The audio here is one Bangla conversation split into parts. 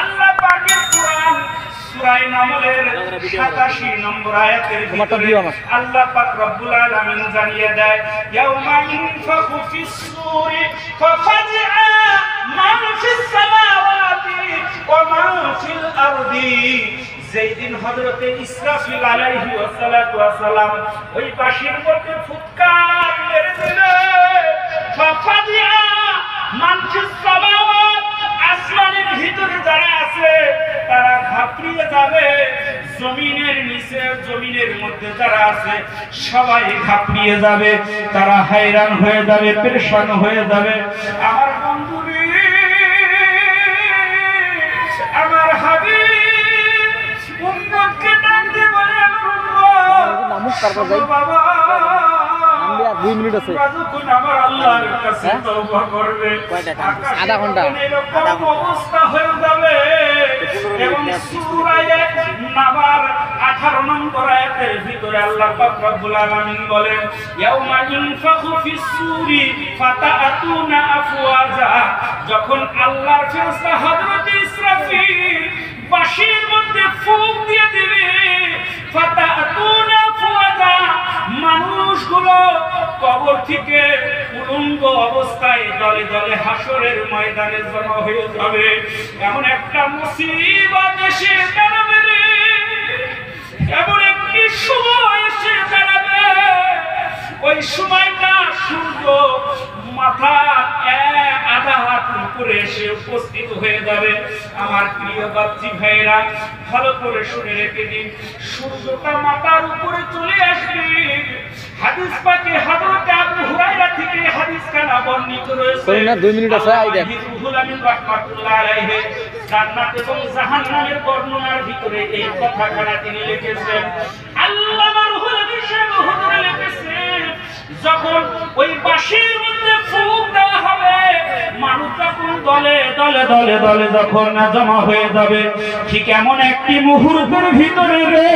আল্লাহ পাকের কোরআন সূরা নামলের 87 নম্বর আয়াতের ভিতরে আল্লাহ পাক রব্বুল আলামিন জানিয়ে দেয় ইয়াউমা ইনফাখু ফিস সূরি ফাফাজিআ মান ফিস সামাওয়াতি ওয়া মান ফিল আরদি। যেদিন হযরতে ইসরাফিল আলাইহি ওয়াসাল্লাতু ওয়াসালাম ওই বাঁশির মধ্যে ফুৎকার মেরে দিলে ফাফাজিআ মান ফিস সামাওয়াত, আসমানের ভিতরে যারা আছে তারা ঘাবড়িয়ে যাবে, জমিনের নিচে জমিনের মধ্যে যারা আছে সবাই ঘাবড়িয়ে যাবে, তারা হায়রান হয়ে যাবে, পেরেশান হয়ে যাবে। আমার বন্ধুরে, আমার হাবিব উম্মতকে ডাক দিয়ে বলে আমার উম্মত বাবা 2 মিনিট আছে। আমার আল্লাহর কাছে তওবা করবে, আধা ঘন্টা অবস্থা হয়ে যাবে। এবং সূরা নাবার 18 নম্বর আয়াতের ভিতরে আল্লাহ পাক রব্বুল আলামিন বলেন ইয়াউমা ইনফাখু ফিস সূরি ফাতাআতুনা আফওয়াজা। যখন আল্লাহর ফেরেশতা হযরত ইসরাফিল বাঁশির মধ্যে ফুঁক দিয়ে দিবে, ফাতাআতুনা আফওয়াজা, মানুষগুলো কবর থেকে উলঙ্গ অবস্থায় দলে দলে হাসরের ময়দানে জমা হয়ে যাবে। এমন একটা মুসিবত এসে দাঁড়াবে রে, এমন একটি সময় এসে দাঁড়াবে, ওই সময়টা সূর্য মাথা আধা হাত উপরে এসে উপস্থিত হয়ে যাবে। আমার প্রিয় বাচ্চি ভাইরা ভালো করে শুনে রেখে দিন, সূর্যটা মাথার উপরে চলে আসবে। হাদিস পাকে হযরত আবু হুরায়রা থেকে হাদিস কানা বর্ণিত রয়েছে। 2 মিনিট আছে, আই দেখ রুহুল আমিন রাহমাতুল্লাহ আলাইহি জান্নাত এবং জাহান্নামের বর্ণনার ভিতরে এই কথাখানা তিনি লিখেছেন। আল্লামা রুহুল আমিন সাহেব হুজুরে লিখেছেন, যখন ওই বাঁশির মধ্যে ফুঁক দেওয়া হবে, মানুষ যখন দলে দলে দলে দলে যখন জমা হয়ে যাবে, ঠিক এমন একটি মুহূর্তের ভিতরে রে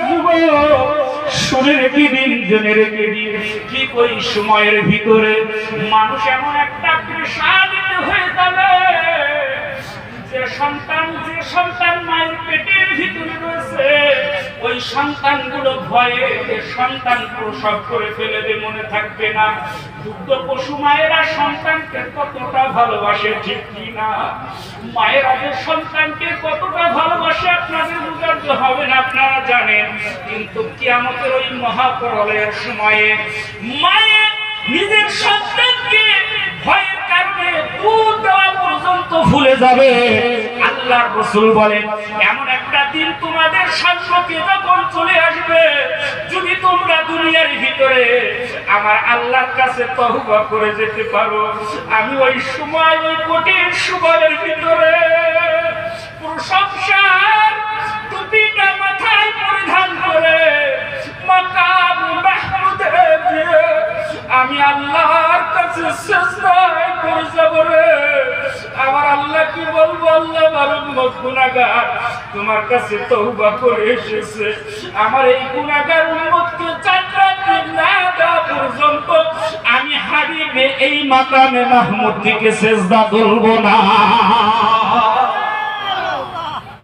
যুবক শুনে রেখে দিন, জেনে রেখে দিন, ঠিক ওই সময়ের ভিতরে মানুষ এমন একটা পেশানিত হয়ে যাবে, যে সন্তান মায়ের পেটের ভিতরে রয়েছে, ওই সন্তানগুলো ভয়ে সন্তান প্রসব করে ফেলবে, মনে থাকবে না। দুগ্ধ পশু মায়েরা সন্তানকে কতটা ভালোবাসে, ঠিক কিনা? মায়েরা যে সন্তানকে কতটা ভালোবাসে আপনাদের বুঝাতে হবে না, আপনারা জানেন। কিন্তু কিয়ামতের ওই মহাপ্রলয়ের সময়ে মায়ের নিজের সন্তানকে ভয়ের কারণে দুধ দেওয়া পর্যন্ত ভুলে যাবে। আল্লাহর রাসূল বলেন, এমন একটা দিন তোমাদের সম্মুখে যখন চলে আসবে, যদি তোমরা দুনিয়ার ভিতরে আমার আল্লাহর কাছে তওবা করে যেতে পারো, আমি ওই সময় ওই কঠিন সময়ের ভিতরে প্রশংসার টুপিটা মাথায় পরিধান করে মাকাম মাহমুদে গিয়ে আমি আল্লাহর কাছে সিজদায় করে যাব রে। আমার আল্লাহ কি বলবো, আল্লাহ আমার উম্মত গুনাহগার তোমার কাছে তওবা করে এসেছে, আমার এই গুনাহগার উম্মতকে জান্নাতে না দেওয়া পর্যন্ত আমি হাবিবে এই মাকামে মাহমুদ থেকে সিজদা তুলব না।